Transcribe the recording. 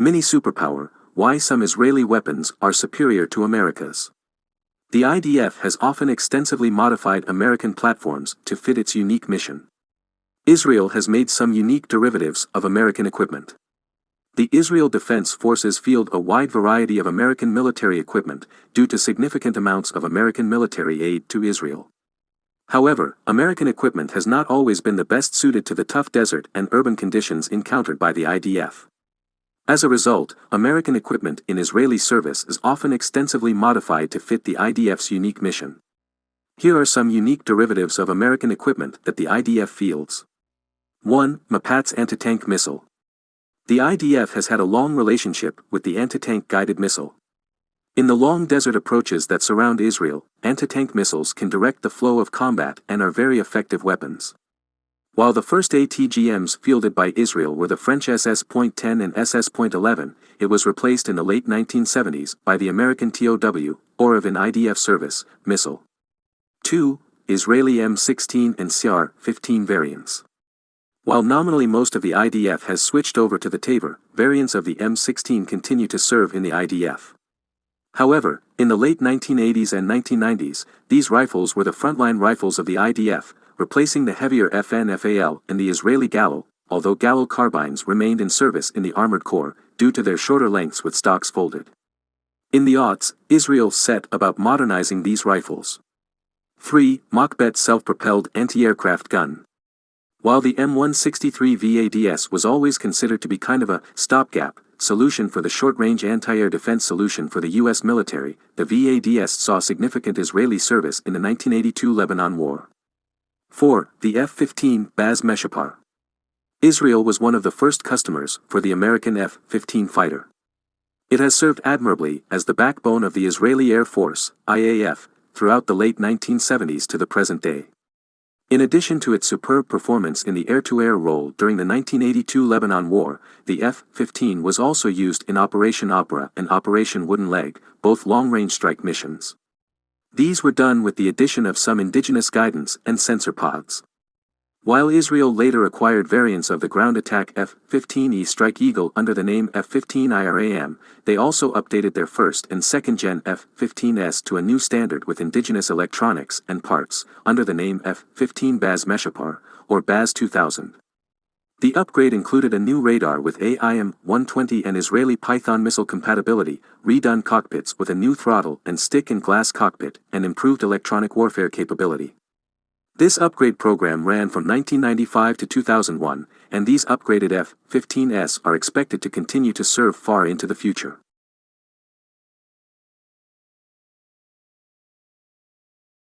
Mini superpower, why some Israeli weapons are superior to America's. The IDF has often extensively modified American platforms to fit its unique mission. Israel has made some unique derivatives of American equipment. The Israel Defense Forces field a wide variety of American military equipment due to significant amounts of American military aid to Israel. However, American equipment has not always been the best suited to the tough desert and urban conditions encountered by the IDF. As a result, American equipment in Israeli service is often extensively modified to fit the IDF's unique mission. Here are some unique derivatives of American equipment that the IDF fields. 1. MAPAT's anti-tank missile. The IDF has had a long relationship with the anti-tank guided missile. In the long desert approaches that surround Israel, anti-tank missiles can direct the flow of combat and are very effective weapons. While the first ATGMs fielded by Israel were the French SS.10 and SS.11, it was replaced in the late 1970s by the American TOW, or of in IDF service, missile. 2. Israeli M16 and CR-15 variants. While nominally most of the IDF has switched over to the TAVR, variants of the M16 continue to serve in the IDF. However, in the late 1980s and 1990s, these rifles were the frontline rifles of the IDF, replacing the heavier FN-FAL and the Israeli Galil, although Galil carbines remained in service in the Armored Corps, due to their shorter lengths with stocks folded. In the aughts, Israel set about modernizing these rifles. 3. Machbet self-propelled anti-aircraft gun. While the M163 VADS was always considered to be kind of a stopgap solution for the short-range anti-air defense solution for the U.S. military, the VADS saw significant Israeli service in the 1982 Lebanon War. 4. The F-15 Baz Meshapar. Israel was one of the first customers for the American F-15 fighter. It has served admirably as the backbone of the Israeli Air Force, IAF, throughout the late 1970s to the present day. In addition to its superb performance in the air-to-air role during the 1982 Lebanon War, the F-15 was also used in Operation Opera and Operation Wooden Leg, both long-range strike missions. These were done with the addition of some indigenous guidance and sensor pods. While Israel later acquired variants of the ground attack F-15E Strike Eagle under the name F-15 IRAM, they also updated their first and second-gen F-15S to a new standard with indigenous electronics and parts, under the name F-15 Baz Meshapar, or Baz 2000. The upgrade included a new radar with AIM-120 and Israeli Python missile compatibility, redone cockpits with a new throttle and stick and glass cockpit, and improved electronic warfare capability. This upgrade program ran from 1995 to 2001, and these upgraded F-15S are expected to continue to serve far into the future.